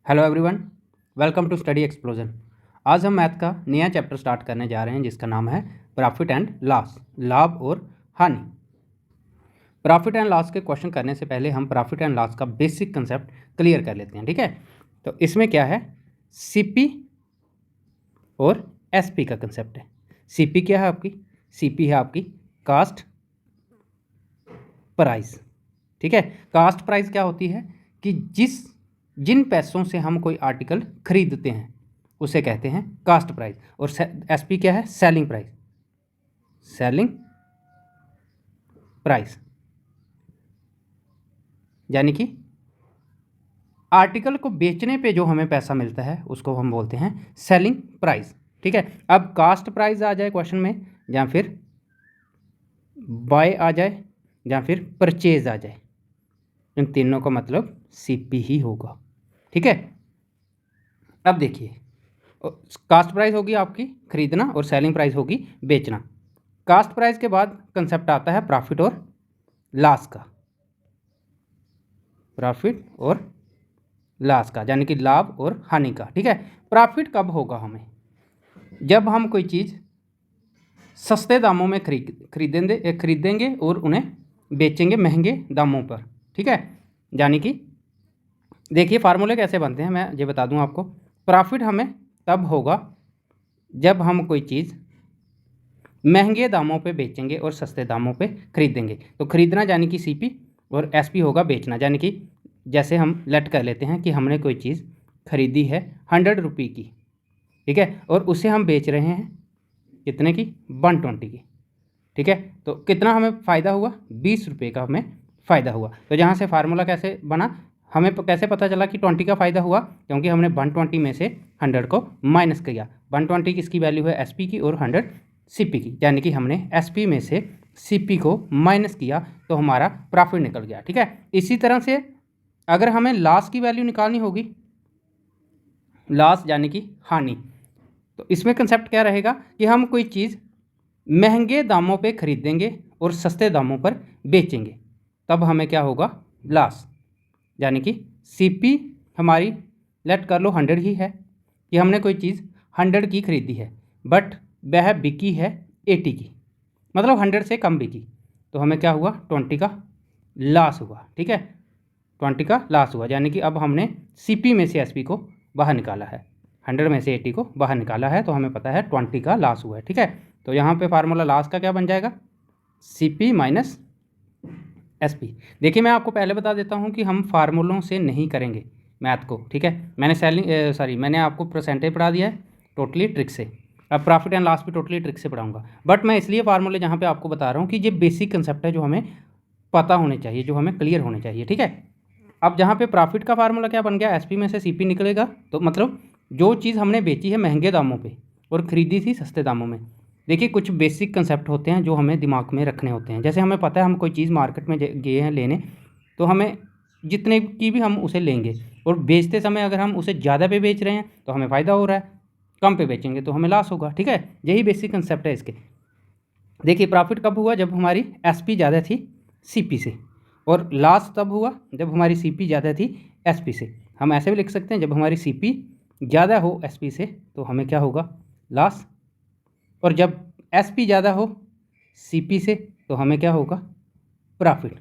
Hello everyone, welcome to study explosion. आज हम math का नया चैप्टर स्टार्ट करने जा रहे हैं जिसका नाम है प्रॉफिट एंड लॉस, लाभ और हानि। प्रॉफिट एंड लॉस के क्वेश्चन करने से पहले हम प्रॉफिट एंड लॉस का बेसिक कंसेप्ट क्लियर कर लेते हैं, ठीक है। तो इसमें क्या है, सीपी और एसपी का कंसेप्ट है। सीपी क्या है आपकी, सीपी है आपकी कास्ट प्राइस, ठीक है। कास्ट प्राइस क्या होती है कि जिन पैसों से हम कोई आर्टिकल खरीदते हैं उसे कहते हैं कास्ट प्राइस। और एसपी क्या है, सेलिंग प्राइस, सेलिंग प्राइस यानी कि आर्टिकल को बेचने पे जो हमें पैसा मिलता है उसको हम बोलते हैं सेलिंग प्राइस, ठीक है। अब कास्ट प्राइस आ जाए क्वेश्चन में, या फिर बाय आ जाए, या फिर परचेज आ जाए, इन तीनों का मतलब सीपी ही होगा, ठीक है। अब देखिए, कास्ट प्राइस होगी आपकी खरीदना और सेलिंग प्राइस होगी बेचना। कास्ट प्राइस के बाद कंसेप्ट आता है प्रॉफिट और लॉस का, प्रॉफिट और लॉस का यानी कि लाभ और हानि का, ठीक है। प्रॉफिट कब होगा हमें, जब हम कोई चीज़ सस्ते दामों में खरीदेंगे और उन्हें बेचेंगे महंगे दामों पर, ठीक है। यानी कि देखिए फार्मूले कैसे बनते हैं, मैं ये बता दूं आपको। प्रॉफिट हमें तब होगा जब हम कोई चीज़ महंगे दामों पे बेचेंगे और सस्ते दामों पे खरीदेंगे। तो खरीदना यानी कि सीपी और एसपी होगा बेचना, यानी कि जैसे हम लेट कर लेते हैं कि हमने कोई चीज़ खरीदी है 100 रुपये की, ठीक है, और उसे हम बेच रहे हैं कितने की, 120 की, ठीक है। तो कितना हमें फ़ायदा हुआ, 20 रुपये का हमें फ़ायदा हुआ। तो यहाँ से फार्मूला कैसे बना, हमें कैसे पता चला कि 20 का फ़ायदा हुआ, क्योंकि हमने 120 में से 100 को माइनस किया। 120 किसकी वैल्यू है, एसपी की, और 100 सीपी की, यानी कि हमने एसपी में से सीपी को माइनस किया तो हमारा प्रॉफिट निकल गया, ठीक है। इसी तरह से अगर हमें लॉस की वैल्यू निकालनी होगी, लॉस यानी कि हानि, तो इसमें कंसेप्ट क्या रहेगा कि हम कोई चीज़ महंगे दामों पे खरीदेंगे और सस्ते दामों पर बेचेंगे, तब हमें क्या होगा, लॉस। यानी कि सीपी हमारी लेट कर लो 100 ही है, कि हमने कोई चीज़ 100 की खरीदी है बट वह बिकी है 80 की, मतलब 100 से कम बिकी, तो हमें क्या हुआ, 20 का लॉस हुआ, ठीक है। 20 का लॉस हुआ, यानी कि अब हमने सीपी में से एसपी को बाहर निकाला है, 100 में से 80 को बाहर निकाला है, तो हमें पता है 20 का लॉस हुआ है, ठीक है। तो यहाँ पे फार्मूला लॉस का क्या बन जाएगा, सीपी माइनस एसपी। देखिए मैं आपको पहले बता देता हूँ कि हम फार्मूलों से नहीं करेंगे मैथ को, ठीक है। मैंने आपको परसेंटेज पढ़ा दिया है टोटली ट्रिक से, अब प्रॉफिट एंड लॉस भी टोटली ट्रिक से पढ़ाऊंगा, बट मैं इसलिए फार्मूले जहाँ पे आपको बता रहा हूँ कि ये बेसिक कंसेप्ट है जो हमें पता होने चाहिए, जो हमें क्लियर होने चाहिए, ठीक है। अब जहाँ पे प्रॉफिट का फार्मूला क्या बन गया, एसपी में से सीपी निकलेगा, तो मतलब जो चीज़ हमने बेची है महंगे दामों पे और ख़रीदी थी सस्ते दामों में। देखिए कुछ बेसिक कंसेप्ट होते हैं जो हमें दिमाग में रखने होते हैं। जैसे हमें पता है हम कोई चीज़ मार्केट में गए हैं लेने, तो हमें जितने की भी हम उसे लेंगे, और बेचते समय अगर हम उसे ज़्यादा पे बेच रहे हैं तो हमें फ़ायदा हो रहा है, कम पे बेचेंगे तो हमें लॉस होगा, ठीक है। यही बेसिक कंसेप्ट है इसके। देखिए प्रॉफिट कब हुआ, जब हमारी एसपी ज़्यादा थी सीपी से, और लॉस तब हुआ जब हमारी सीपी ज़्यादा थी एसपी से। हम ऐसे भी लिख सकते हैं, जब हमारी सीपी ज़्यादा हो एसपी से तो हमें क्या होगा, लॉस, और जब एसपी ज़्यादा हो सीपी से तो हमें क्या होगा, प्रॉफिट,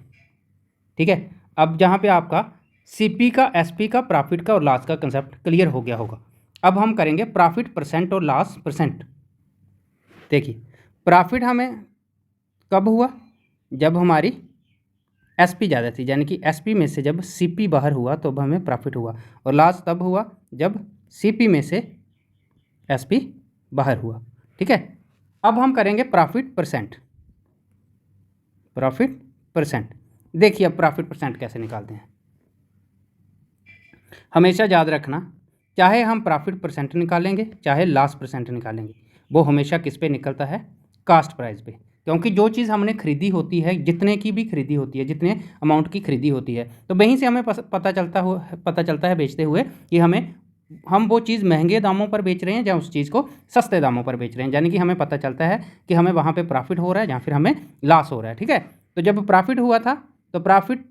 ठीक है। अब जहाँ पे आपका सीपी का, एसपी का, प्रॉफिट का और लॉस का कंसेप्ट क्लियर हो गया होगा, अब हम करेंगे प्रॉफिट परसेंट और लॉस परसेंट। देखिए प्रॉफिट हमें कब हुआ, जब हमारी एसपी ज़्यादा थी, यानी कि एसपी में से जब सीपी बाहर हुआ तो अब हमें प्रॉफिट हुआ, और लॉस तब हुआ जब सीपी में से एसपी बाहर हुआ, ठीक है। अब हम करेंगे प्रॉफिट परसेंट, प्रॉफिट परसेंट। देखिए अब प्रॉफिट परसेंट कैसे निकालते हैं, हमेशा याद रखना, चाहे हम प्रॉफिट परसेंट निकालेंगे चाहे लॉस परसेंट निकालेंगे, वो हमेशा किस पे निकलता है, कास्ट प्राइस पे। क्योंकि जो चीज़ हमने खरीदी होती है, जितने की भी खरीदी होती है, जितने अमाउंट की खरीदी होती है, तो वहीं से हमें पता चलता है बेचते हुए कि हम वो चीज़ महंगे दामों पर बेच रहे हैं या उस चीज़ को सस्ते दामों पर बेच रहे हैं, यानी कि हमें पता चलता है कि हमें वहाँ पे प्रॉफिट हो रहा है या फिर हमें लॉस हो रहा है, ठीक है। तो जब प्रॉफिट हुआ था तो प्रॉफिट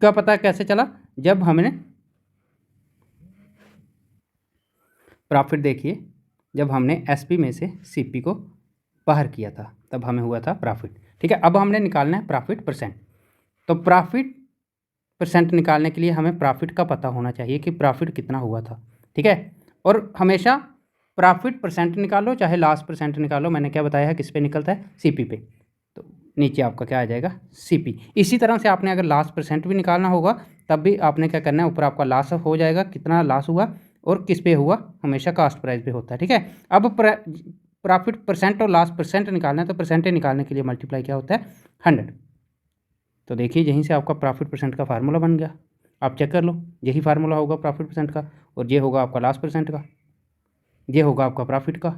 का पता कैसे चला, जब हमने प्रॉफिट देखिए, जब हमने एसपी में से सीपी को बाहर किया था तब हमें हुआ था प्रॉफिट। ठीक है, अब हमने निकालना है प्रॉफिट परसेंट। तो प्रॉफिट परसेंट निकालने के लिए हमें प्रॉफिट का पता होना चाहिए कि प्रॉफिट कितना हुआ था। ठीक है, और हमेशा प्रॉफिट परसेंट निकालो चाहे लॉस परसेंट निकालो, मैंने क्या बताया है किस पे निकलता है, सीपी पे। तो नीचे आपका क्या आ जाएगा, सीपी। इसी तरह से आपने अगर लॉस परसेंट भी निकालना होगा तब भी आपने क्या करना है, ऊपर आपका लॉस हो जाएगा, कितना लॉस हुआ और किस पे हुआ, हमेशा कास्ट प्राइस पे होता है। ठीक है, अब प्रॉफिट परसेंट और लॉस परसेंट निकालना है तो परसेंटेज निकालने के लिए मल्टीप्लाई क्या होता है, 100। तो देखिए यहीं से आपका प्रॉफिट परसेंट का फार्मूला बन गया, आप चेक कर लो, यही फार्मूला होगा प्रॉफिट परसेंट का, और ये होगा आपका लॉस परसेंट का, ये होगा आपका प्रॉफिट का,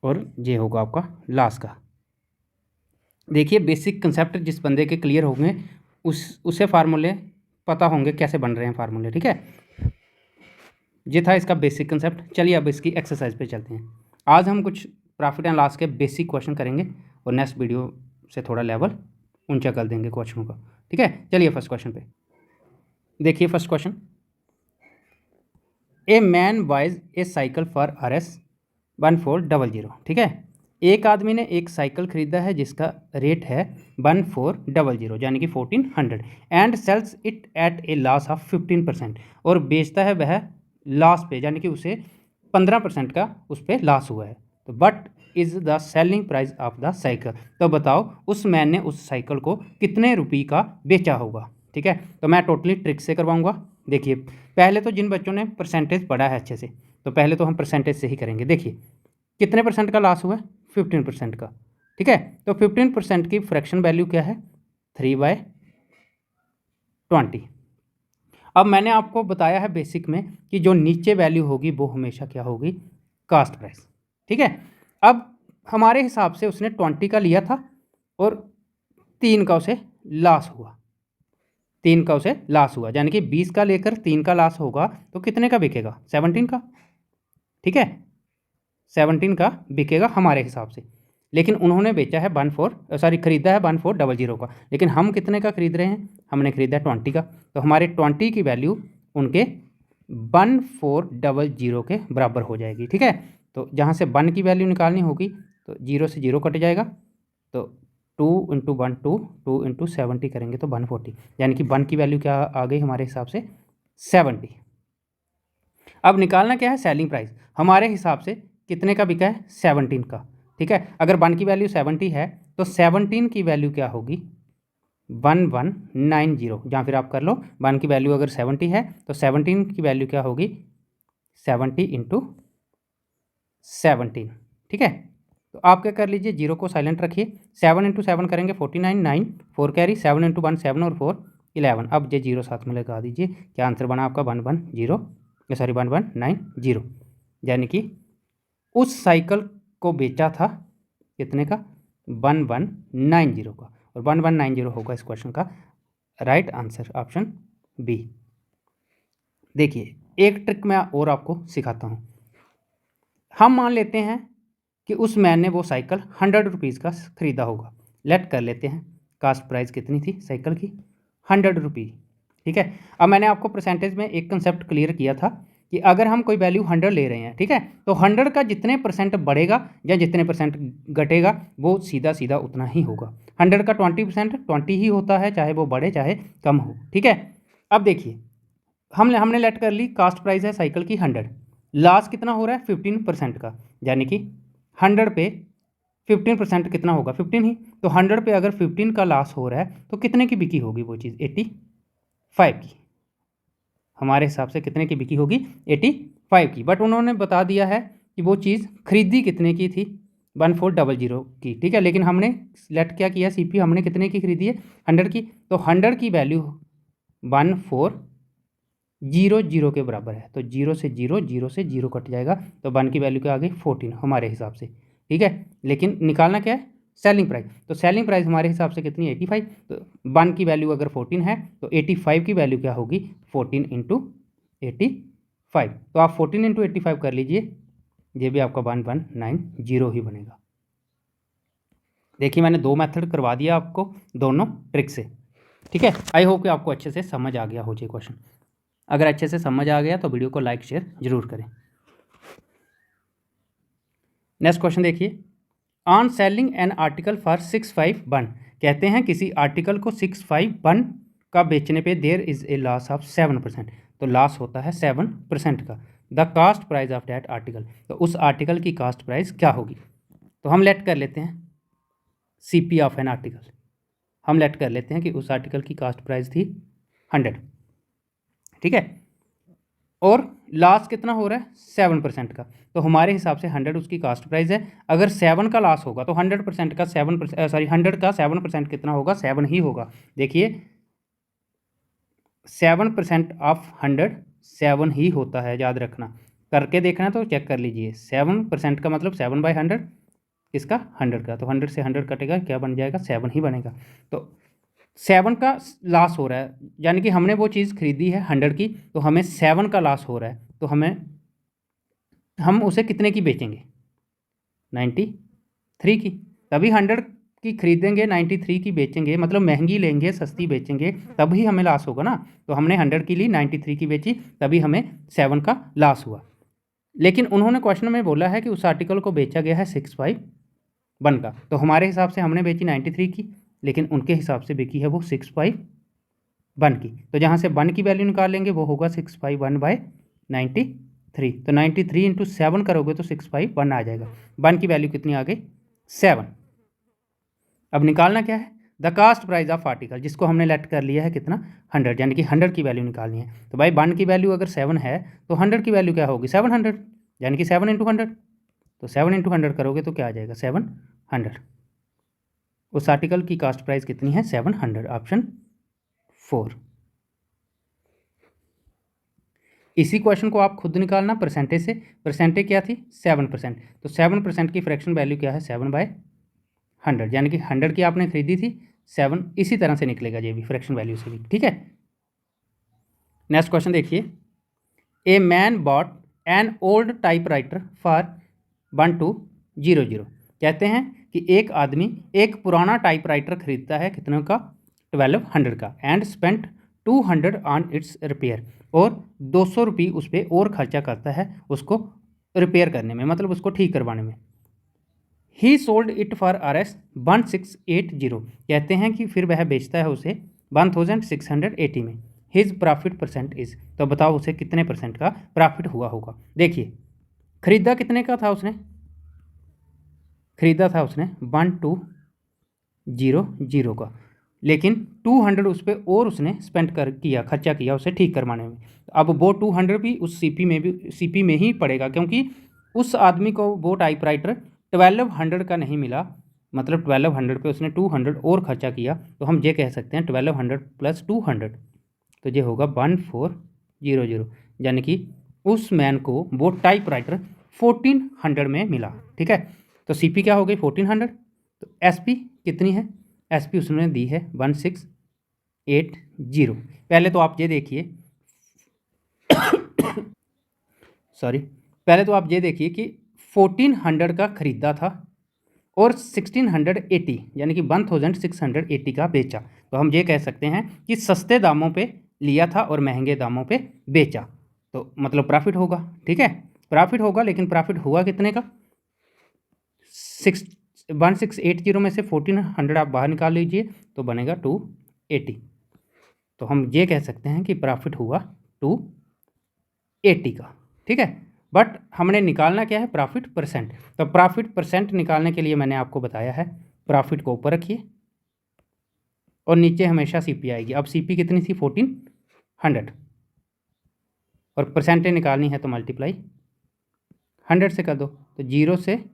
और ये होगा आपका लॉस का। देखिए बेसिक कंसेप्ट जिस बंदे के क्लियर होंगे उसे फार्मूले पता होंगे कैसे बन रहे हैं फार्मूले। ठीक है, ये था इसका बेसिक कंसेप्ट। चलिए अब इसकी एक्सरसाइज पे चलते हैं। आज हम कुछ प्रॉफिट एंड लॉस के बेसिक क्वेश्चन करेंगे और नेक्स्ट वीडियो से थोड़ा लेवल ऊंचा कर देंगे क्वेश्चनों का। ठीक है, चलिए फर्स्ट क्वेश्चन पे देखिए। First question, a man buys a cycle for RS 1400। ठीक है, एक आदमी ने एक साइकिल खरीदा है जिसका रेट है 1400 यानी कि 1400 and sells it at a loss of 15%, और बेचता है वह लॉस पे यानी कि उसे 15% का उस पर लॉस हुआ है। तो but is the selling price of the cycle, तो बताओ उस मैन ने उस साइकिल को कितने रुपये का बेचा होगा। ठीक है, तो मैं टोटली ट्रिक से करवाऊंगा। देखिए पहले तो जिन बच्चों ने परसेंटेज पढ़ा है अच्छे से, तो पहले तो हम परसेंटेज से ही करेंगे। देखिए कितने परसेंट का लॉस हुआ है, 15% का। ठीक है, तो 15% की फ्रैक्शन वैल्यू क्या है, 3/20। अब मैंने आपको बताया है बेसिक में कि जो नीचे वैल्यू होगी वो हमेशा क्या होगी, कास्ट प्राइस। ठीक है, अब हमारे हिसाब से उसने 20 का लिया था और 3 का उसे लॉस हुआ, 3 का उसे लॉस हुआ, यानी कि 20 का लेकर 3 का लॉस होगा तो कितने का बिकेगा, 17 का। ठीक है, 17 का बिकेगा हमारे हिसाब से। लेकिन उन्होंने बेचा है खरीदा है 1400 का, लेकिन हम कितने का खरीद रहे हैं, हमने खरीदा है 20 का। तो हमारे 20 की वैल्यू उनके 1400 के बराबर हो जाएगी। ठीक है, तो जहाँ से 1 की वैल्यू निकालनी होगी तो 0 से 0 कट जाएगा, तो 2 × 1 2, 2 × 70 करेंगे तो 140, यानी कि 1 की वैल्यू क्या आ गई हमारे हिसाब से, 70। अब निकालना क्या है, सेलिंग प्राइस। हमारे हिसाब से कितने का बिका है, 17 का। ठीक है, अगर 1 की वैल्यू 70 है तो 17 की वैल्यू क्या होगी, 1190, या फिर आप कर लो 1 की वैल्यू अगर 70 है तो 17 की वैल्यू क्या होगी, 70 × 17। ठीक है, तो आप क्या कर लीजिए, 0 को साइलेंट रखिए, 7 × 7 करेंगे 49, 9 4 कैरी, 7 × 1 7 और 4 11। अब ये 0 साथ में लगा दीजिए, क्या आंसर बना आपका, 1190, यानी कि उस साइकिल को बेचा था कितने का, 1190 का, और 1190 होगा इस क्वेश्चन का राइट आंसर, ऑप्शन बी। देखिए एक ट्रिक मैं और आपको सिखाता हूँ। हम मान लेते हैं कि उस मैन ने वो साइकिल 100 रुपीज़ का ख़रीदा होगा। लेट कर लेते हैं कास्ट प्राइस कितनी थी साइकिल की, 100 रुपये। ठीक है, अब मैंने आपको परसेंटेज में एक कंसेप्ट क्लियर किया था कि अगर हम कोई वैल्यू 100 ले रहे हैं, ठीक है, तो 100 का जितने परसेंट बढ़ेगा या जितने परसेंट घटेगा वो सीधा सीधा उतना ही होगा। 100 का 20% 20 ही होता है, चाहे वो बढ़े चाहे कम हो। ठीक है, अब देखिए हमने लेट कर ली, कास्ट प्राइस है साइकिल की 100, लॉस कितना हो रहा है 15% का, यानी कि 100 पे 15% कितना होगा, 15 ही। तो 100 पे अगर 15 का लॉस हो रहा है तो कितने की बिकी होगी वो चीज़, 85 की। हमारे हिसाब से कितने की बिकी होगी, 85 की। बट उन्होंने बता दिया है कि वो चीज़ खरीदी कितने की थी, 1400 की। ठीक है, लेकिन हमने लेट क्या किया, सीपी हमने कितने की खरीदी है, 100 की। तो 100 की वैल्यू 1400 के बराबर है, तो 0 से 0, 0 से 0 कट जाएगा, तो 1 की वैल्यू क्या आ गई, 14 हमारे हिसाब से। ठीक है, लेकिन निकालना क्या है, सेलिंग प्राइस। तो सेलिंग प्राइस हमारे हिसाब से कितनी है, 85। तो 1 की वैल्यू अगर 14 है तो 85 की वैल्यू क्या होगी, 14 × 85। तो आप 14 × 85 कर लीजिए, ये भी आपका 1190 ही बनेगा। देखिए मैंने 2 मेथड करवा दिया आपको, दोनों ट्रिक से। ठीक है, आई होप कि आपको अच्छे से समझ आ गया हो ये क्वेश्चन। अगर अच्छे से समझ आ गया तो वीडियो को लाइक शेयर जरूर करें। नेक्स्ट क्वेश्चन देखिए, on selling N article for 651, कहते हैं किसी आर्टिकल को 651 का बेचने पे there is a loss of 7%, तो लॉस होता है 7% का। The cost price of that article, तो उस आर्टिकल की कास्ट प्राइस क्या होगी। तो हम लेट कर लेते हैं CP ऑफ एन आर्टिकल, हम लेट कर लेते हैं कि उस आर्टिकल की कास्ट प्राइस थी 100, ठीक है, और लॉस कितना हो रहा है 7% का। तो हमारे हिसाब से 100 उसकी कास्ट प्राइस है। अगर 7 का लॉस होगा तो 100% का 7%, सॉरी 100 का 7% कितना होगा, 7 ही होगा। देखिए 7% ऑफ 100 7 ही होता है, याद रखना। करके देखना तो चेक कर लीजिए, 7% का मतलब 7/100 किसका, 100 का। तो 100 से 100 कटेगा, क्या बन जाएगा, 7 ही बनेगा। तो 7 का लॉस हो रहा है, यानी कि हमने वो चीज़ खरीदी है 100 की, तो हमें 7 का लॉस हो रहा है, तो हम उसे कितने की बेचेंगे, 93 की। तभी 100 की खरीदेंगे, 93 की बेचेंगे, मतलब महंगी लेंगे सस्ती बेचेंगे, तभी हमें लॉस होगा ना। तो हमने 100 की ली, 93 की बेची, तभी हमें 7 का लॉस हुआ। लेकिन उन्होंने क्वेश्चन में बोला है कि उस आर्टिकल को बेचा गया है 651 का, तो हमारे हिसाब से हमने बेची 93 की, लेकिन उनके हिसाब से बिकी है वो 651 की। तो जहाँ से 1 की वैल्यू निकाल लेंगे वो होगा 651/93। तो 93 इंटू 7 करोगे तो 651 आ जाएगा। 1 की वैल्यू कितनी आ गई, 7। अब निकालना क्या है, the cost price of article, जिसको हमने लेट कर लिया है कितना, 100, यानी कि 100 की वैल्यू निकालनी है। तो भाई 1 की वैल्यू अगर 7 है तो 100 की वैल्यू क्या होगी, 700, यानी कि 7 इंटू 100। तो 7 इंटू 100 करोगे तो क्या आ जाएगा, 700। उस आर्टिकल की कास्ट प्राइस कितनी है, 700, ऑप्शन 4। इसी क्वेश्चन को आप खुद निकालना परसेंटेज से। परसेंटेज क्या थी, 7%। तो 7% की फ्रैक्शन वैल्यू क्या है, 7/100, यानी कि 100 की आपने खरीदी थी, 7 इसी तरह से निकलेगा ये भी, फ्रैक्शन वैल्यू से भी, ठीक है। नेक्स्ट क्वेश्चन देखिए, a man bot an old typewriter for 1200, कहते हैं कि एक आदमी एक पुराना टाइपराइटर खरीदता है, कितने का, 1200 का, and spent 200 on it's repair, और 200 रुपये उस पर और खर्चा करता है उसको रिपेयर करने में, मतलब उसको ठीक करवाने में। ही सोल्ड इट फॉर Rs 1680, कहते हैं कि फिर वह बेचता है उसे 1680 में। हिज प्रॉफिट परसेंट इज, तो बताओ उसे कितने परसेंट का प्रॉफिट हुआ होगा। देखिए खरीदा कितने का था उसने, खरीदा था उसने 1200 का, लेकिन 200 उस पर और उसने स्पेंड कर किया, खर्चा किया उसे ठीक करवाने में। अब वो 200 भी उस सीपी में ही पड़ेगा, क्योंकि उस आदमी को वो टाइपराइटर 1200 का नहीं मिला, मतलब 1200 पे उसने 200 और खर्चा किया, तो हम ये कह सकते हैं 1200 प्लस 200, तो ये होगा 1400, यानी कि उस मैन को वो टाइपराइटर 1400 में मिला, ठीक है। तो सीपी क्या हो गई, 1400। तो एसपी कितनी है, एसपी उसने दी है 1680। पहले तो आप ये देखिए सॉरी, पहले तो आप ये देखिए कि 1400 का खरीदा था और 1680, यानी कि 1680 का बेचा। तो हम ये कह सकते हैं कि सस्ते दामों पे लिया था और महंगे दामों पे बेचा, तो मतलब प्रॉफिट होगा, ठीक है, प्रॉफिट होगा। लेकिन प्रॉफिट हुआ कितने का, 1680 में से 1400 आप बाहर निकाल लीजिए तो बनेगा 280। तो हम ये कह सकते हैं कि प्रॉफिट हुआ 280 का, ठीक है। बट हमने निकालना क्या है, प्रॉफिट परसेंट। तो प्रॉफिट परसेंट निकालने के लिए मैंने आपको बताया है, प्रॉफिट को ऊपर रखिए और नीचे हमेशा सीपी आएगी। अब सीपी कितनी थी, 1400, और परसेंटेज निकालनी है तो मल्टीप्लाई 100 से कर दो, तो 0 से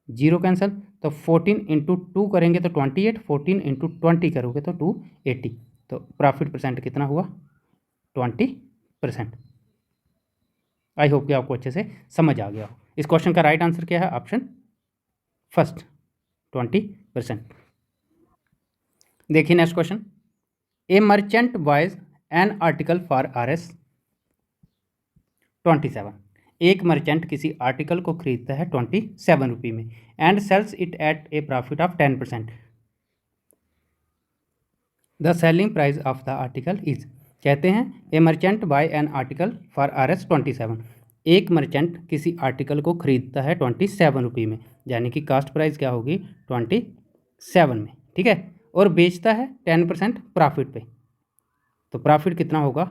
0 कैंसिल, तो 14 इंटू 2 करेंगे तो 28, 14 इंटू 20 करोगे तो 280। तो प्रॉफिट परसेंट कितना हुआ, 20%। आई होप कि आपको अच्छे से समझ आ गया हो। इस क्वेश्चन का राइट आंसर क्या है, ऑप्शन फर्स्ट, 20%। देखिए next question, a merchant buys an article for Rs 27, एक मर्चेंट किसी आर्टिकल को खरीदता है 27 रुपये में, and sells it at a profit of 10%। The selling price of the article is, कहते हैं a merchant buy an article for Rs 27। एक मर्चेंट किसी आर्टिकल को खरीदता है 27 रुपये में, यानी कि कास्ट प्राइस क्या होगी 27 में, ठीक है, और बेचता है 10% प्रॉफिट पे, तो प्रॉफिट कितना होगा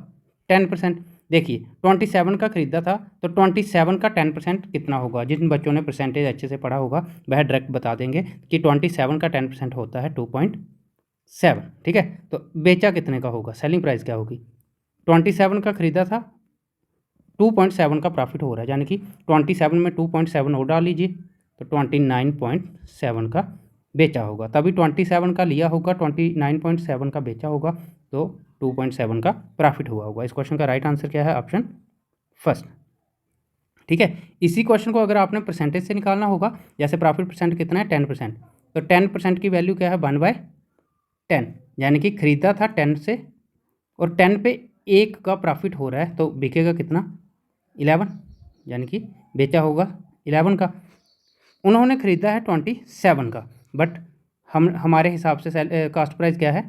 10%। देखिए 27 का खरीदा था तो 27 का 10% कितना होगा, जिन बच्चों ने परसेंटेज अच्छे से पढ़ा होगा वह डायरेक्ट बता देंगे कि 27 का 10% होता है 2.7, ठीक है। तो बेचा कितने का होगा, सेलिंग प्राइस क्या होगी, 27 का खरीदा था, 2.7 का प्रॉफिट हो रहा है, यानी कि 27 में 2.7 और डाल लीजिए तो 29.7 का बेचा होगा, तभी 27 का लिया होगा, 29.7 का बेचा होगा, तो 2.7 का प्रॉफिट हुआ होगा। इस क्वेश्चन का राइट आंसर क्या है, ऑप्शन फर्स्ट, ठीक है। इसी क्वेश्चन को अगर आपने परसेंटेज से निकालना होगा, जैसे प्रॉफिट परसेंट कितना है 10%, तो 10% की वैल्यू क्या है 1/10, यानी कि खरीदा था 10 से और 10 पे 1 का प्रॉफिट हो रहा है, तो बिकेगा कितना 11, यानी कि बेचा होगा 11 का। उन्होंने खरीदा है 27 का, बट हमारे हिसाब से कास्ट प्राइस क्या है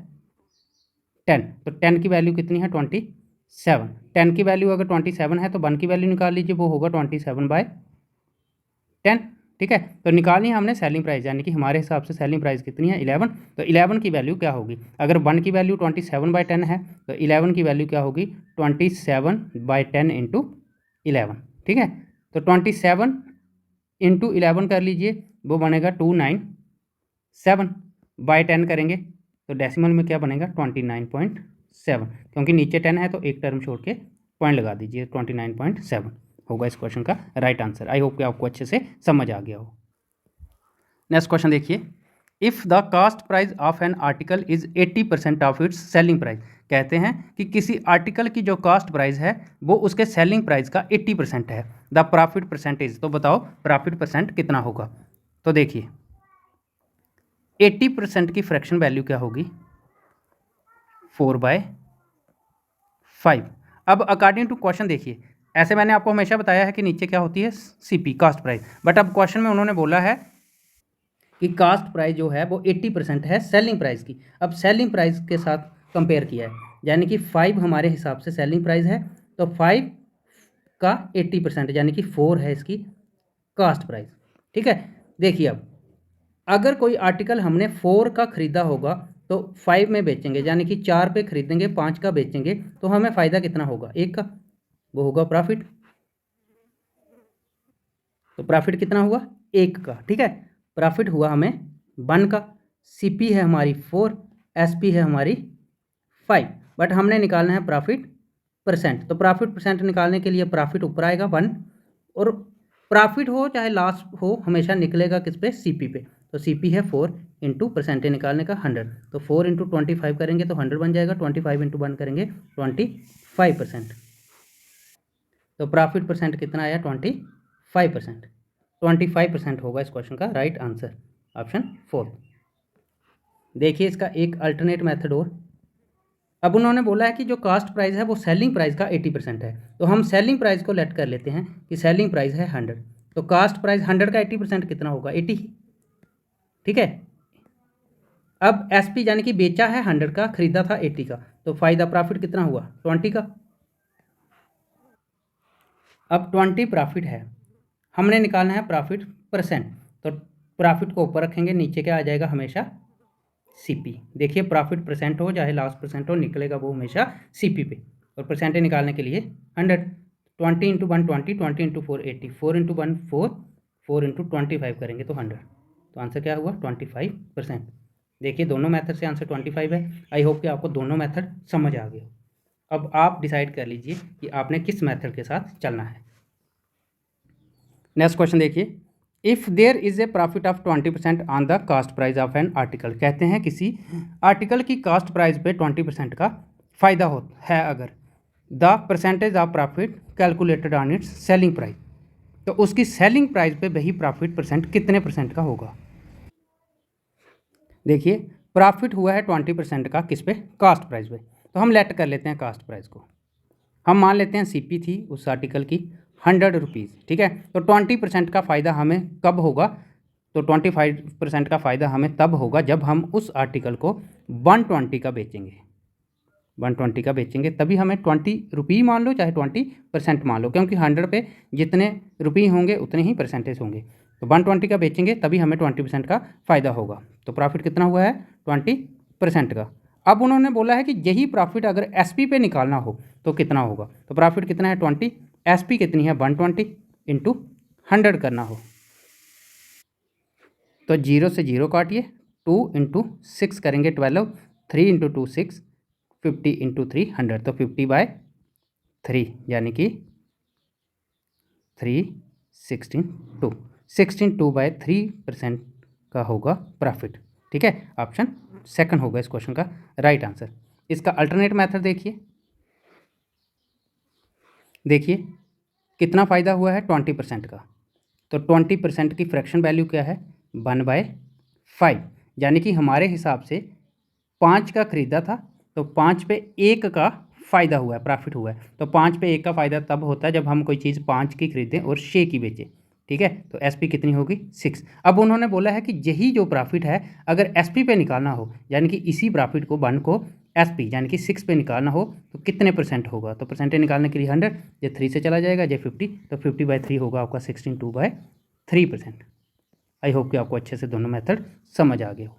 10, तो 10 की वैल्यू कितनी है 27, 10 की वैल्यू अगर 27 है तो 1 की वैल्यू निकाल लीजिए, वो होगा 27/10, ठीक है। तो निकालनी है हमने सेलिंग प्राइस, यानी कि हमारे हिसाब से सेलिंग प्राइस कितनी है 11, तो 11 की वैल्यू क्या होगी, अगर 1 की वैल्यू 27/10 है तो 11 की वैल्यू क्या होगी 27/10 इंटू 11, ठीक है। तो 27 इंटू 11 कर लीजिए, वो बनेगा 297/10 करेंगे तो डेसिमल में क्या बनेगा 29.7, क्योंकि नीचे 10 है तो एक टर्म छोड़ के पॉइंट लगा दीजिए, 29.7 होगा इस क्वेश्चन का राइट आंसर। आई होप कि आपको अच्छे से समझ आ गया हो। नेक्स्ट क्वेश्चन देखिए, if the cost price of an article is 80% of its selling price. कहते हैं कि किसी आर्टिकल की जो कास्ट प्राइस है वो उसके सेलिंग प्राइस का 80% है, द प्रॉफिट परसेंटेज, तो बताओ प्रॉफिट परसेंट कितना होगा। तो देखिए 80% की फ्रैक्शन वैल्यू क्या होगी 4/5। अब अकॉर्डिंग टू क्वेश्चन देखिए, ऐसे मैंने आपको हमेशा बताया है कि नीचे क्या होती है सीपी कास्ट प्राइस, बट अब क्वेश्चन में उन्होंने बोला है कि कास्ट प्राइस जो है वो 80% है सेलिंग प्राइस की। अब सेलिंग प्राइस के साथ कंपेयर किया है, यानी कि 5 हमारे हिसाब से सेलिंग प्राइस है, तो 5 का 80% यानी कि 4 है इसकी कास्ट प्राइस, ठीक है। देखिए अब अगर कोई आर्टिकल हमने 4 का खरीदा होगा तो 5 में बेचेंगे, यानी कि 4 पे खरीदेंगे 5 का बेचेंगे, तो हमें फ़ायदा कितना होगा 1 का, वो होगा प्रॉफिट। तो प्रॉफिट कितना हुआ 1 का, ठीक है। प्रॉफिट हुआ हमें 1 का, सीपी है हमारी 4, एसपी है हमारी 5, बट हमने निकालना है प्रॉफिट परसेंट। तो प्रॉफिट परसेंट निकालने के लिए प्रॉफिट ऊपर आएगा 1, और प्रॉफिट हो चाहे लॉस हो हमेशा निकलेगा किस पे सीपी पे, तो सीपी है 4 इंटू परसेंटेज निकालने का 100, तो 4 इंटू 25 करेंगे तो 100 बन जाएगा, 25 इंटू 1 करेंगे 25%, तो प्रॉफिट परसेंट कितना आया 25%, 25% होगा इस क्वेश्चन का राइट आंसर, ऑप्शन 4। देखिए इसका एक अल्टरनेट मेथड और, अब उन्होंने बोला है कि जो कास्ट प्राइस है वो सेलिंग प्राइस का 80% है, तो हम सेलिंग प्राइस को लेट कर लेते हैं कि सेलिंग प्राइस है 100, तो कास्ट प्राइस 100 का 80% कितना होगा 80, ठीक है। अब एसपी यानी कि बेचा है 100 का, खरीदा था 80 का, तो फायदा प्रॉफिट कितना हुआ 20 का। अब 20 प्रॉफिट है, हमने निकालना है प्रॉफिट परसेंट, तो प्रॉफिट को ऊपर रखेंगे, नीचे क्या आ जाएगा हमेशा सीपी। देखिए प्रॉफिट परसेंट हो चाहे लॉस परसेंट हो निकलेगा वो हमेशा सीपी पे, और परसेंटेज निकालने के लिए 100, 20 इंटू 1 20, 20 इंटू 4 80, 4 इंटू 1 4, 4 इंटू 25 करेंगे तो 100, तो आंसर क्या हुआ 25%। देखिए दोनों मेथड से आंसर 25 है। आई होप कि आपको दोनों मेथड समझ आ गए। अब आप डिसाइड कर लीजिए कि आपने किस मेथड के साथ चलना है। नेक्स्ट क्वेश्चन देखिए, if there is a profit of 20% on the cost price of an article. कहते हैं किसी आर्टिकल की कास्ट प्राइस पे 20% का फ़ायदा हो है अगर, the percentage of profit calculated on it's selling price, तो उसकी सेलिंग प्राइस पे वही प्रॉफिट परसेंट कितने परसेंट का होगा। देखिए प्रॉफिट हुआ है 20% का किस पे कास्ट प्राइस पे, तो हम लेट कर लेते हैं कास्ट प्राइस को, हम मान लेते हैं सीपी थी उस आर्टिकल की 100 रुपीज़, ठीक है। तो 20% का फ़ायदा हमें कब होगा, तो 25% का फ़ायदा हमें तब होगा जब हम उस आर्टिकल को 120 का बेचेंगे, 120 का बेचेंगे तभी हमें 20 रुपये मान लो चाहे 20% मान लो, क्योंकि 100 पे जितने रुपये होंगे उतने ही परसेंटेज होंगे। तो 120 का बेचेंगे तभी हमें 20% का फ़ायदा होगा। तो प्रॉफिट कितना हुआ है 20% का। अब उन्होंने बोला है कि यही प्रॉफिट अगर एसपी पे निकालना हो तो कितना होगा। तो प्रॉफिट कितना है 20, एसपी कितनी है 120 इंटू 100 करना हो तो 0 से 0 काटिए, 2 इंटू 6 करेंगे 12, 3 इंटू 2 6, 50 इंटू 3 100, तो 50/3 यानी कि 3 16 2 16 2/3% का होगा प्रॉफिट। ठीक है, ऑप्शन सेकंड होगा इस क्वेश्चन का राइट आंसर। इसका अल्टरनेट मेथड देखिए कितना फ़ायदा हुआ है 20% का। तो 20% की फ्रैक्शन वैल्यू क्या है 1/5, यानी कि हमारे हिसाब से 5 का खरीदा था तो 5 पे 1 का फ़ायदा हुआ है, प्रॉफिट हुआ है। तो 5 पे 1 का फ़ायदा तब होता है जब हम कोई चीज़ 5 की खरीदें और 6 की बेचें। ठीक है, तो एसपी कितनी होगी 6। अब उन्होंने बोला है कि यही जो प्रॉफिट है अगर एसपी पे निकालना हो, यानी कि इसी प्रॉफिट को 1 को एसपी यानी कि 6 पे निकालना हो तो कितने परसेंट होगा। तो परसेंटेज निकालने के लिए 100, ये 3 से चला जाएगा, ये 50, तो 50/3 होगा आपका 16 2/3%। आई होप कि आपको अच्छे से दोनों मेथड समझ आ गए हो।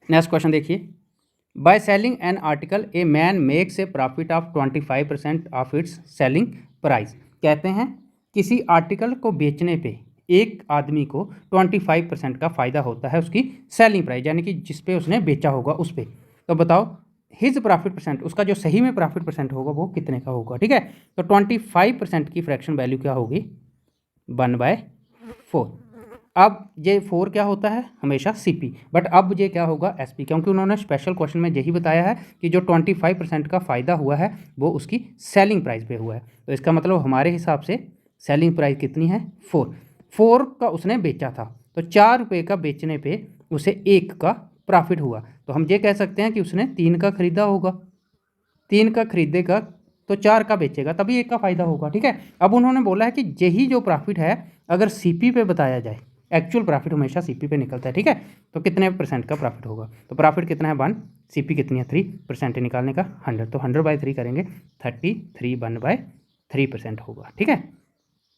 नेक्स्ट क्वेश्चन देखिए, by selling an article a man makes a profit of 25% of its selling price. कहते हैं किसी आर्टिकल को बेचने पे एक आदमी को 25% का फ़ायदा होता है उसकी सेलिंग प्राइस, यानी कि जिस पे उसने बेचा होगा उस पर। तो बताओ हिज प्रॉफिट परसेंट, उसका जो सही में प्रॉफिट परसेंट होगा वो कितने का होगा। ठीक है, तो 25% की फ्रैक्शन वैल्यू क्या होगी 1/4। अब ये 4 क्या होता है हमेशा सीपी, बट अब ये क्या होगा एसपी, क्योंकि उन्होंने स्पेशल क्वेश्चन में यही बताया है कि जो 25% का फ़ायदा हुआ है वो उसकी सेलिंग प्राइस पे हुआ है। तो इसका मतलब हमारे हिसाब से सेलिंग प्राइस कितनी है 4 का उसने बेचा था, तो 4 रुपये का बेचने पे उसे 1 का प्रॉफिट हुआ। तो हम ये कह सकते हैं कि उसने 3 का खरीदा होगा, 3 का खरीदेगा तो 4 का बेचेगा तभी 1 का फ़ायदा होगा। ठीक है, अब उन्होंने बोला है कि यही जो प्रॉफिट है अगर सीपी पे बताया जाए, एक्चुअल प्रॉफिट हमेशा सीपी पे निकलता है। ठीक है, तो कितने परसेंट का प्रॉफिट होगा। तो प्रॉफिट कितना है 1, सीपी कितनी है 3, परसेंट निकालने का 100, तो 100/3 करेंगे 33 1/3% होगा। ठीक है,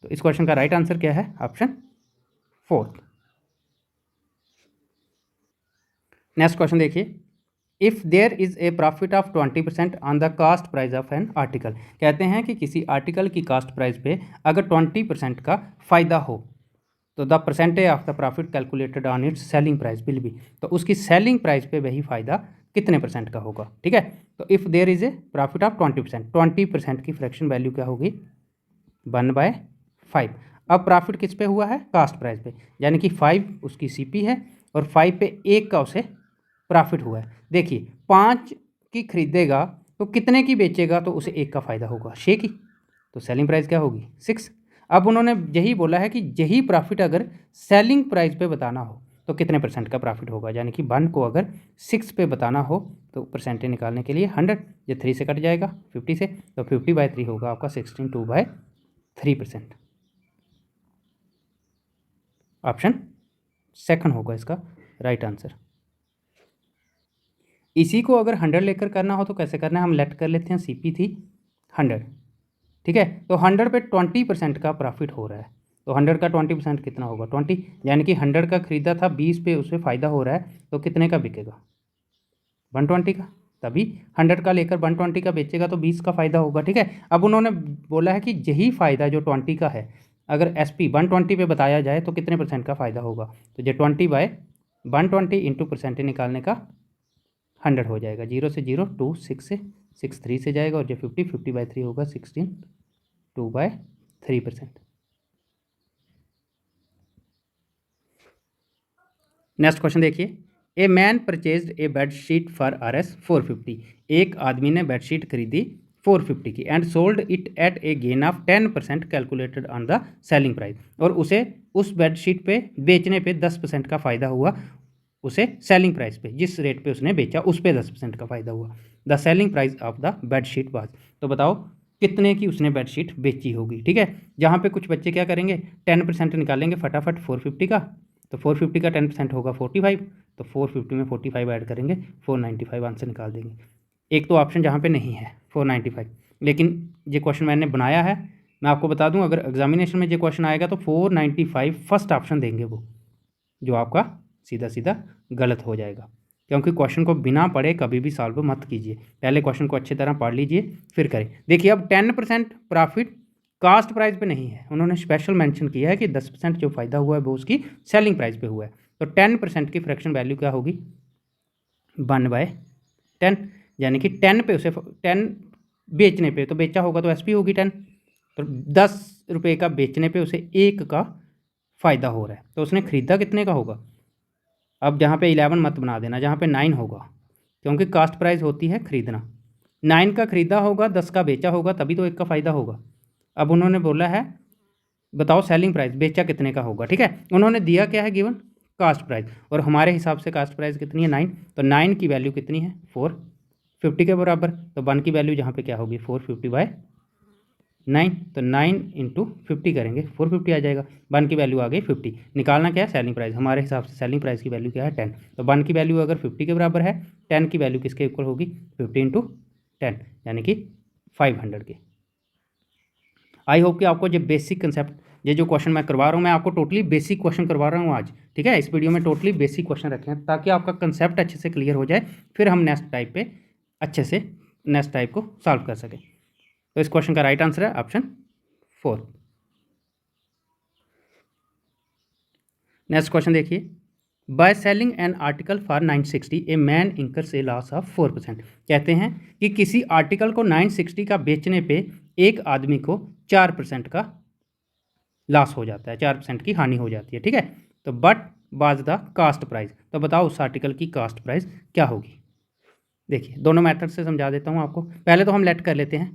तो इस क्वेश्चन का राइट आंसर क्या है ऑप्शन 4। नेक्स्ट क्वेश्चन देखिए, if there is a profit of 20% on the cost price of an article. कहते हैं कि किसी आर्टिकल की कास्ट प्राइस पे अगर 20% का फ़ायदा हो तो the percentage of the profit calculated on it's selling price will be. तो उसकी सेलिंग प्राइस पे वही फ़ायदा कितने परसेंट का होगा। ठीक है, तो if there is a profit of 20%, 20% की फ्रैक्शन वैल्यू क्या होगी 1/5। अब प्रॉफिट किस पे हुआ है कास्ट प्राइस पे, यानी कि 5 उसकी सीपी है और 5 पे 1 का उसे प्रॉफिट हुआ है। देखिए 5 की खरीदेगा तो कितने की बेचेगा तो उसे 1 का फ़ायदा होगा 6 की, तो सेलिंग प्राइस क्या होगी 6। अब उन्होंने यही बोला है कि यही प्रॉफिट अगर सेलिंग प्राइस पे बताना हो तो कितने परसेंट का प्रॉफिट होगा, यानी कि 1 को अगर 6 पे बताना हो तो परसेंटेज निकालने के लिए 100, ये 3 से कट जाएगा 50 से, तो 50/3 होगा आपका 16 2/3%। ऑप्शन सेकंड होगा इसका राइट आंसर। इसी को अगर 100 लेकर करना हो तो कैसे करना है, हम लेट कर लेते हैं सीपी थी 100। ठीक है, तो 100 पे 20% का प्रॉफिट हो रहा है, तो 100 का 20% कितना होगा 20, यानी कि 100 का खरीदा था 20 पे उसमें फ़ायदा हो रहा है तो कितने का बिकेगा 120 का, तभी 100 का लेकर 120 का बेचेगा तो 20 का फ़ायदा होगा। ठीक है, अब उन्होंने बोला है कि यही फ़ायदा जो 20 का है अगर एसपी 120 पे बताया जाए तो कितने परसेंट का फ़ायदा होगा। तो ये 20/120 इंटू परसेंटेज निकालने का 100 हो जाएगा, 0 से 0 2 6 से 6 3 से जाएगा, और जो 50/3 होगा 16 2/3%। नेक्स्ट क्वेश्चन देखिए, a man purchased A bed sheet for Rs 450। एक आदमी ने बेड शीट खरीदी 450 की and sold it at A gain of 10% calculated on the selling price. और उसे उस बेड शीट पे बेचने पे 10% का फ़ायदा हुआ, उसे सेलिंग प्राइस पे जिस रेट पे उसने बेचा उस पे 10% का फ़ायदा हुआ। The selling price of the bed sheet was. तो बताओ कितने की उसने बेड शीट बेची होगी। ठीक है, जहाँ पे कुछ बच्चे क्या करेंगे 10% निकालेंगे फटाफट 450 का, तो 450 का 10% होगा 45, तो 450 में 45 ऐड करेंगे 495 आंसर निकाल देंगे। एक तो ऑप्शन जहाँ पे नहीं है 495, लेकिन ये क्वेश्चन मैंने बनाया है। मैं आपको बता दूं, अगर एग्जामिनेशन में ये क्वेश्चन आएगा तो 495 फर्स्ट ऑप्शन देंगे वो, जो आपका सीधा सीधा गलत हो जाएगा। क्योंकि क्वेश्चन को बिना पढ़े कभी भी सॉल्व मत कीजिए, पहले क्वेश्चन को अच्छी तरह पढ़ लीजिए फिर करें। देखिए अब 10% प्रॉफिट कास्ट प्राइस पे नहीं है, उन्होंने स्पेशल मेंशन किया है कि 10% जो फ़ायदा हुआ है वो उसकी सेलिंग प्राइस पे हुआ है। तो 10% की फ्रैक्शन वैल्यू क्या होगी, 1/10, यानी कि 10 पे उसे 10 बेचने पे, तो बेचा होगा तो एसपी होगी 10, तो 10 रुपये का बेचने पे उसे 1 का फ़ायदा हो रहा है, तो उसने ख़रीदा कितने का होगा। अब जहाँ पे 11 मत बना देना, जहाँ पे 9 होगा, क्योंकि कास्ट प्राइस होती है ख़रीदना। 9 का ख़रीदा होगा, 10 का बेचा होगा, तभी तो 1 का फ़ायदा होगा। अब उन्होंने बोला है बताओ सेलिंग प्राइस, बेचा कितने का होगा, ठीक है। उन्होंने दिया क्या है, गिवन कास्ट प्राइस, और हमारे हिसाब से कास्ट प्राइस कितनी है 9, तो 9 की वैल्यू कितनी है 450 के बराबर, तो 1 की वैल्यू जहाँ पे क्या होगी 450/9, तो 9 × 50 करेंगे 450 आ जाएगा। 1 की वैल्यू आ गई 50, निकालना क्या है सेलिंग प्राइस, हमारे हिसाब से सेलिंग प्राइस की वैल्यू क्या है 10, तो 1 की वैल्यू अगर 50 के बराबर है, 10 की वैल्यू किसके इक्वल होगी 50 × 10, यानी कि 500 के। आई होप कि आपको जो बेसिक कंसेप्ट, ये जो क्वेश्चन मैं करवा रहा हूँ, मैं आपको टोटली बेसिक क्वेश्चन करवा रहा हूँ आज, ठीक है। इस वीडियो में टोटली बेसिक क्वेश्चन रखे हैं ताकि आपका कंसेप्ट अच्छे से क्लियर हो जाए, फिर हम नेक्स्ट टाइप पे अच्छे से नेक्स्ट टाइप को सॉल्व कर सकें। तो इस क्वेश्चन का राइट आंसर है ऑप्शन 4। नेक्स्ट क्वेश्चन देखिए, by selling N article for 960 a man incurs A loss of 4%। कहते हैं कि किसी आर्टिकल को 960 का बेचने पे एक आदमी को 4% का लॉस हो जाता है, 4% की हानि हो जाती है, ठीक है। तो but was the cost price, तो बताओ उस आर्टिकल की कास्ट प्राइस क्या होगी। देखिए दोनों मेथड से समझा देता हूँ आपको। पहले तो हम लेट कर लेते हैं,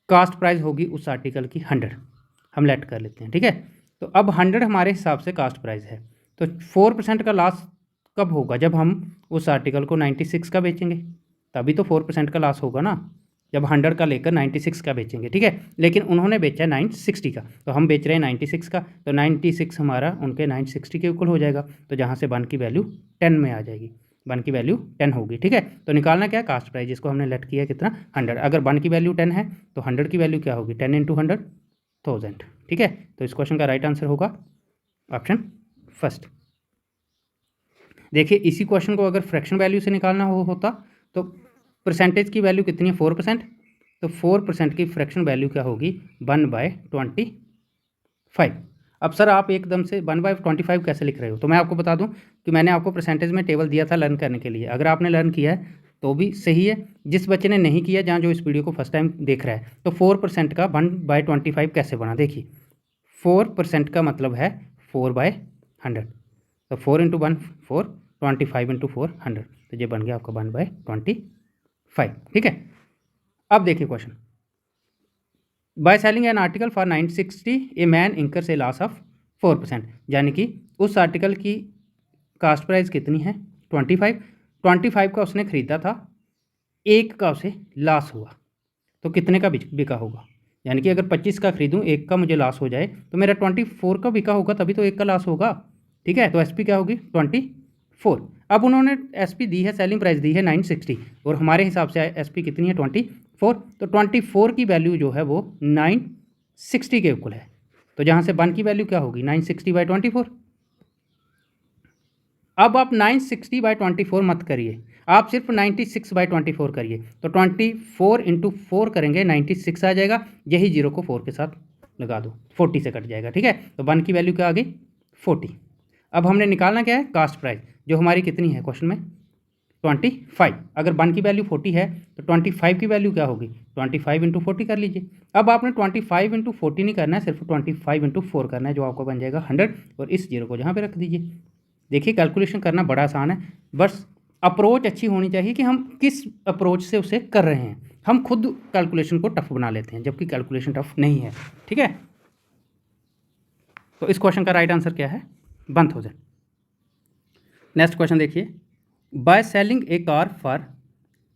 कास्ट प्राइस होगी उस आर्टिकल की 100, हम लेट कर लेते हैं, ठीक है। तो अब 100 हमारे हिसाब से कास्ट प्राइस है, तो 4% का लॉस कब होगा, जब हम उस आर्टिकल को 96 का बेचेंगे, तभी तो 4% का लॉस होगा ना, जब 100 का लेकर 96 का बेचेंगे, ठीक है। लेकिन उन्होंने बेचा 960 का, तो हम बेच रहे हैं 96 का, तो 96 हमारा उनके 960 के इक्वल हो जाएगा, तो जहाँ से 1 की वैल्यू 10 में आ जाएगी, 1 की वैल्यू 10 होगी, ठीक है। तो निकालना क्या है कास्ट प्राइस, जिसको हमने लेट किया कितना 100, अगर 1 की वैल्यू 10 है तो 100 की वैल्यू क्या होगी 10 × 100 1000, ठीक है। तो इस क्वेश्चन का राइट आंसर होगा ऑप्शन फर्स्ट। देखिए इसी क्वेश्चन को अगर फ्रैक्शन वैल्यू से निकालना होता तो परसेंटेज की वैल्यू कितनी है 4%, तो 4% की फ्रैक्शन वैल्यू क्या होगी 1/25। अब सर आप एकदम से 1/25 कैसे लिख रहे हो, तो मैं आपको बता दूं कि मैंने आपको परसेंटेज में टेबल दिया था लर्न करने के लिए, अगर आपने लर्न किया है तो भी सही है, जिस बच्चे ने नहीं किया, जहाँ जो इस वीडियो को फर्स्ट टाइम देख रहा है, तो 4% का 1/25 कैसे बना। देखिए 4% का मतलब है 4/100, तो 4 × 1 4, 25 × 4 100, तो ये बन गया आपका 1/25, ठीक है। अब देखिए question, by selling N article for 960 a man incurs A loss of 4%, यानी कि उस आर्टिकल की कास्ट प्राइस कितनी है 25 का उसने ख़रीदा था, 1 का उसे लॉस हुआ, तो कितने का बिका होगा, यानी कि अगर 25 का खरीदूँ 1 का मुझे लॉस हो जाए तो मेरा 24 का बिका होगा, तभी तो 1 का लॉस होगा, ठीक है। तो एसपी क्या होगी 24। अब उन्होंने एसपी दी है, सेलिंग प्राइस दी है 960, और हमारे हिसाब से एसपी कितनी है 24, तो 24 की वैल्यू जो है वो 960 के इक्वल है, तो जहाँ से 1 की वैल्यू क्या होगी 960/24। अब आप 960/24 मत करिए, आप सिर्फ 96/24 करिए, तो 24 × 4 करेंगे 96 आ जाएगा, यही जीरो को 4 के साथ लगा दो, 40 से कट जाएगा, ठीक है। तो 1 की वैल्यू क्या आ गई 40। अब हमने निकालना क्या है कास्ट प्राइस, जो हमारी कितनी है क्वेश्चन में 25, अगर 1 की वैल्यू 40 है तो 25 की वैल्यू क्या होगी 25 × 40 कर लीजिए। अब आपने 25 × 40 नहीं करना है, सिर्फ 25 × 4 करना है, जो आपको बन जाएगा 100, और इस जीरो को जहाँ पे रख दीजिए। देखिए कैलकुलेशन करना बड़ा आसान है, बस अप्रोच अच्छी होनी चाहिए कि हम किस अप्रोच से उसे कर रहे हैं। हम खुद कैलकुलेशन को टफ बना लेते हैं, जबकि कैलकुलेशन टफ नहीं है, ठीक है। तो इस क्वेश्चन का राइट आंसर क्या है 1000। नेक्स्ट क्वेश्चन देखिए, by selling A car for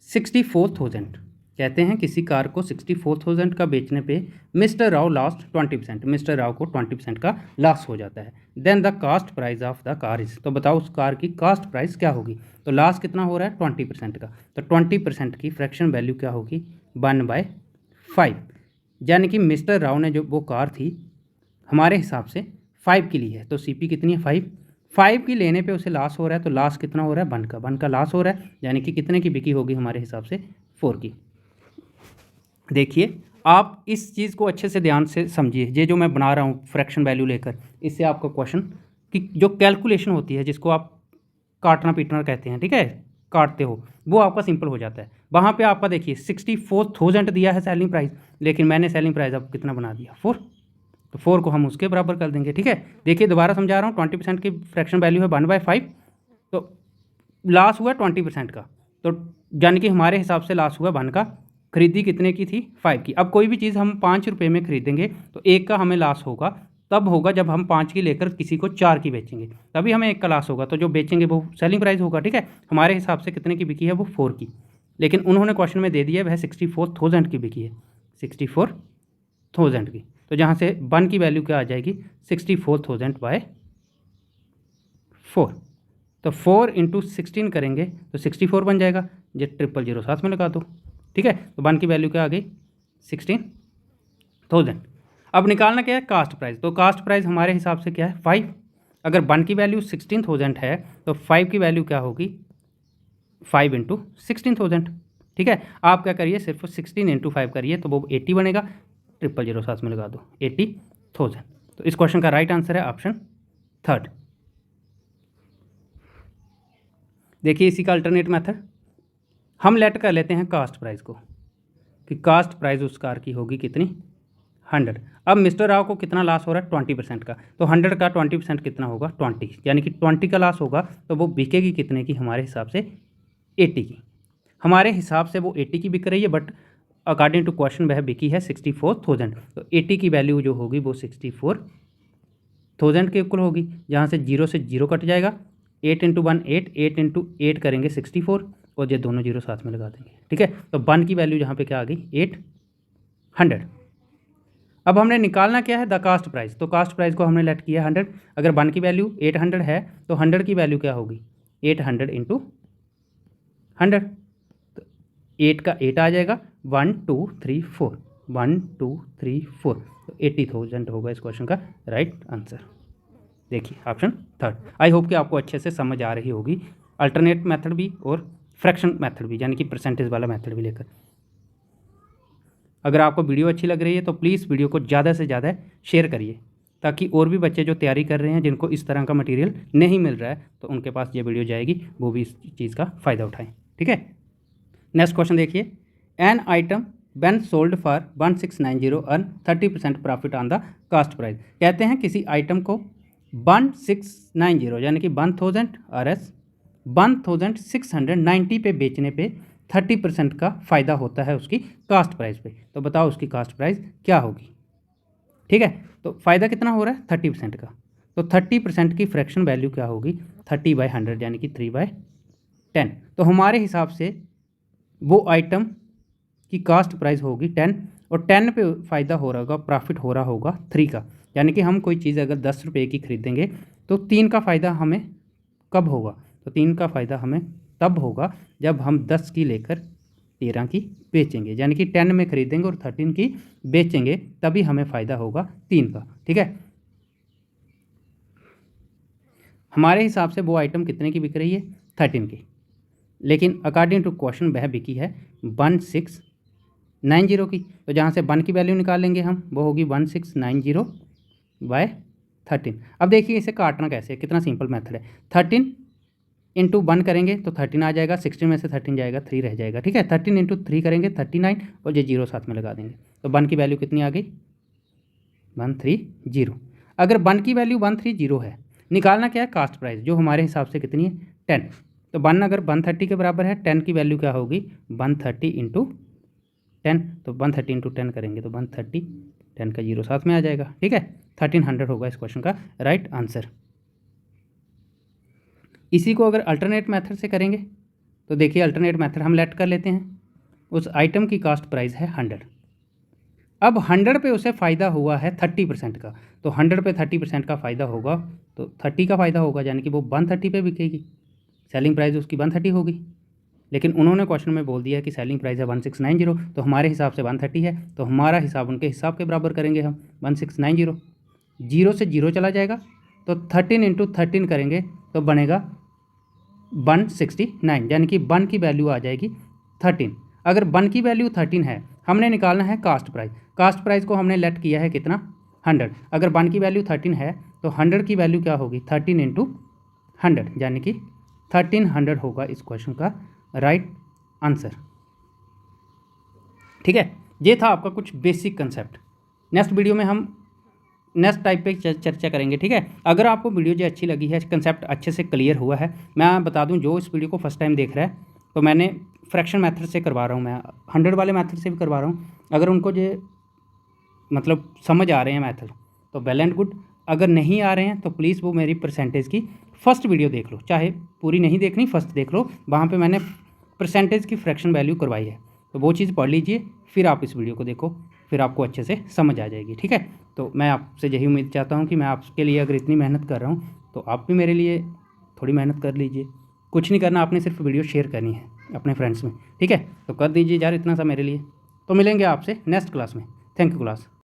64,000, कहते हैं किसी कार को 64,000 का बेचने पे mister Rao lost 20%, mister Rao को 20% का लॉस हो जाता है। Then the cost price of the car is, तो बताओ उस कार की कास्ट प्राइस क्या होगी। तो लॉस कितना हो रहा है 20% का, तो 20% की फ्रैक्शन वैल्यू क्या होगी 1/5, यानी कि मिस्टर राव ने जो वो कार थी हमारे हिसाब से 5 की ली है, तो CP कितनी है 5 की लेने पे उसे लॉस हो रहा है, तो लॉस कितना हो रहा है 1 का लॉस हो रहा है, यानी कि कितने की बिकी होगी हमारे हिसाब से 4 की। देखिए आप इस चीज़ को अच्छे से ध्यान से समझिए, ये जो मैं बना रहा हूँ फ्रैक्शन वैल्यू लेकर, इससे आपका क्वेश्चन की जो कैलकुलेशन होती है जिसको आप काटना पीटना कहते हैं, ठीक है, काटते हो, वो आपका सिंपल हो जाता है। वहाँ पे आपका देखिए 64,000 दिया है सेलिंग प्राइस, लेकिन मैंने सेलिंग प्राइस आपको कितना बना दिया 4, तो 4 को हम उसके बराबर कर देंगे, ठीक है। देखिए दोबारा समझा रहा हूँ, 20% की फ्रैक्शन वैल्यू है 1/5, तो लॉस हुआ 20% का, तो यानी कि हमारे हिसाब से लॉस हुआ 1 का, खरीदी कितने की थी 5 की। अब कोई भी चीज़ हम 5 रुपये में खरीदेंगे तो 1 का हमें लॉस होगा, तब होगा जब हम 5 की लेकर किसी को 4 की बेचेंगे, तभी हमें 1 का लॉस होगा, तो जो बेचेंगे वो सेलिंग प्राइस होगा, ठीक है। हमारे हिसाब से कितने की बिकी है वो 4 की, लेकिन उन्होंने क्वेश्चन में दे दिया वह 64,000 की बिकी है, 64,000 की, तो जहाँ से 1 की वैल्यू क्या आ जाएगी 64,000/4, तो 4 × 16 करेंगे तो 64 बन जाएगा, जो 000 साथ में लगा दो, ठीक है। तो 1 की वैल्यू क्या आ गई 16,000। अब निकालना क्या है कास्ट प्राइस, तो कास्ट प्राइस हमारे हिसाब से क्या है 5, अगर 1 की वैल्यू 16,000 है तो 5 की वैल्यू क्या होगी 5 × 16,000, ठीक है। आप क्या करिए सिर्फ 16 × 5 करिए तो वो 80 बनेगा, 000 साथ में लगा दो 80,000। तो इस क्वेश्चन का राइट आंसर है ऑप्शन 3। देखिए इसी का अल्टरनेट मेथड हम लेट कर लेते हैं कास्ट प्राइस को, कि कास्ट प्राइस उस कार की होगी कितनी 100। अब मिस्टर राव को कितना लॉस हो रहा है 20% का, तो 100 का 20% कितना होगा 20, यानी कि 20 का लॉस होगा, तो वो बिकेगी कितने की हमारे हिसाब से 80 की। हमारे हिसाब से वो 80 की बिक रही है, बट अकॉर्डिंग टू क्वेश्चन वह बिकी है 64,000, तो 80 की वैल्यू जो होगी वो 64,000 के इक्वल होगी, जहाँ से 0 से 0 कट जाएगा, 8 × 1 8, 8 × 8 करेंगे 64, और ये दोनों 0 साथ में लगा देंगे, ठीक है। तो 1 की वैल्यू यहाँ पे क्या आ गई 800। अब हमने निकालना क्या है द कास्ट प्राइस, तो कास्ट प्राइस को हमने लेट किया 100, अगर 1 की वैल्यू 800 है तो 100 की वैल्यू क्या होगी 800 × 100, तो 8 का 8 आ जाएगा, 1 2 3 4, 1 2 3 4, तो 80,000 होगा इस क्वेश्चन का राइट आंसर। देखिए ऑप्शन 3। आई होप कि आपको अच्छे से समझ आ रही होगी, अल्टरनेट मेथड भी और फ्रैक्शन मेथड भी, यानी कि परसेंटेज वाला मेथड भी लेकर। अगर आपको वीडियो अच्छी लग रही है तो प्लीज़ वीडियो को ज़्यादा से ज़्यादा शेयर करिए, ताकि और भी बच्चे जो तैयारी कर रहे हैं जिनको इस तरह का मटेरियल नहीं मिल रहा है तो उनके पास ये वीडियो जाएगी, वो भी इस चीज़ का फ़ायदा उठाएं, ठीक है। नेक्स्ट क्वेश्चन देखिए, an item when sold for 1690 earn 30% profit on the cost price. कहते हैं किसी आइटम को 1690 यानी कि 1000 RS 1690 पे बेचने पे 30% का फ़ायदा होता है उसकी कास्ट प्राइस पे, तो बताओ उसकी कास्ट प्राइस क्या होगी, ठीक है। तो फ़ायदा कितना हो रहा है 30% का, तो 30% की फ्रैक्शन वैल्यू क्या होगी 30/100, यानी कि 3/10। तो हमारे हिसाब से वो आइटम की कास्ट प्राइस होगी 10, और 10 पे फ़ायदा हो रहा होगा, प्रॉफिट हो रहा होगा 3 का, यानी कि हम कोई चीज़ अगर 10 रुपये की खरीदेंगे तो 3 का फ़ायदा हमें कब होगा, तो 3 का फ़ायदा हमें तब होगा जब हम 10 की लेकर 13 की बेचेंगे, यानी कि 10 में खरीदेंगे और 13 की बेचेंगे, तभी हमें फ़ायदा होगा 3 का, ठीक है। हमारे हिसाब से वो आइटम कितने की बिक रही है 13 की, लेकिन अकॉर्डिंग टू क्वेश्चन वह बिकी है 1690 की, तो जहाँ से 1 की वैल्यू निकालेंगे हम वो होगी 1690/13। अब देखिए इसे काटना कैसे, कितना सिंपल मेथड है, 13 × 1 करेंगे तो 13 आ जाएगा, 16 में से 13 जाएगा 3 रह जाएगा, ठीक है। 13 × 3 करेंगे 39, और ये 0 साथ में लगा देंगे, तो 1 की वैल्यू कितनी आ गई 130। अगर 1 की वैल्यू 130 है, निकालना क्या है कास्ट प्राइस, जो हमारे हिसाब से कितनी है 10, तो 1 अगर 130 के बराबर है, 10 की वैल्यू क्या होगी 130 × 10, तो 130 × 10 करेंगे तो 130, 10 का 0 साथ में आ जाएगा, ठीक है। 1300 होगा इस क्वेश्चन का राइट आंसर। इसी को अगर अल्टरनेट मेथड से करेंगे तो देखिए अल्टरनेट मेथड हम लेट कर लेते हैं, उस आइटम की कास्ट प्राइस है 100। अब 100 पे उसे फ़ायदा हुआ है 30% का, तो 100 पे 30% का फ़ायदा होगा तो 30 का फ़ायदा होगा, यानी कि वो 130 पे बिकेगी, सेलिंग प्राइस उसकी 130 होगी। लेकिन उन्होंने क्वेश्चन में बोल दिया कि सेलिंग प्राइस है 1690, तो हमारे हिसाब से 130 है, तो हमारा हिसाब उनके हिसाब के बराबर करेंगे हम 1690। जीरो से जीरो चला जाएगा तो 13 इंटू 13 करेंगे तो बनेगा 169, यानी कि 1 की वैल्यू आ जाएगी 13। अगर 1 की वैल्यू 13 है, हमने निकालना है कास्ट प्राइस। कास्ट प्राइस को हमने लेट किया है कितना, 100। अगर 1 की वैल्यू 13 है तो 100 की वैल्यू क्या होगी, 13 इंटू 100, यानी कि 1300 होगा इस क्वेश्चन का राइट आंसर। ठीक है, ये था आपका कुछ बेसिक कंसेप्ट। नेक्स्ट वीडियो में हम नेक्स्ट टाइप पे चर्चा करेंगे। ठीक है, अगर आपको वीडियो जो अच्छी लगी है, कंसेप्ट अच्छे से क्लियर हुआ है, मैं बता दूं जो इस वीडियो को फर्स्ट टाइम देख रहा है, तो मैंने फ्रैक्शन मेथड से करवा रहा हूँ, मैं 100 वाले मेथड से भी करवा रहा हूँ। अगर उनको जो मतलब समझ आ रहे हैं मेथड तो वेल एंड गुड, अगर नहीं आ रहे हैं तो प्लीज़ वो मेरी परसेंटेज की फर्स्ट वीडियो देख लो, चाहे पूरी नहीं देखनी, फर्स्ट देख लो, वहाँ पे मैंने परसेंटेज की फ्रैक्शन वैल्यू करवाई है, तो वो चीज़ पढ़ लीजिए, फिर आप इस वीडियो को देखो, फिर आपको अच्छे से समझ आ जाएगी। ठीक है, तो मैं आपसे यही उम्मीद चाहता हूँ कि मैं आपके लिए अगर इतनी मेहनत कर रहा हूँ तो आप भी मेरे लिए थोड़ी मेहनत कर लीजिए। कुछ नहीं करना, आपने सिर्फ वीडियो शेयर करनी है अपने फ्रेंड्स में। ठीक है, तो कर दीजिए यार इतना सा मेरे लिए। तो मिलेंगे आपसे नेक्स्ट क्लास में। Thank you class.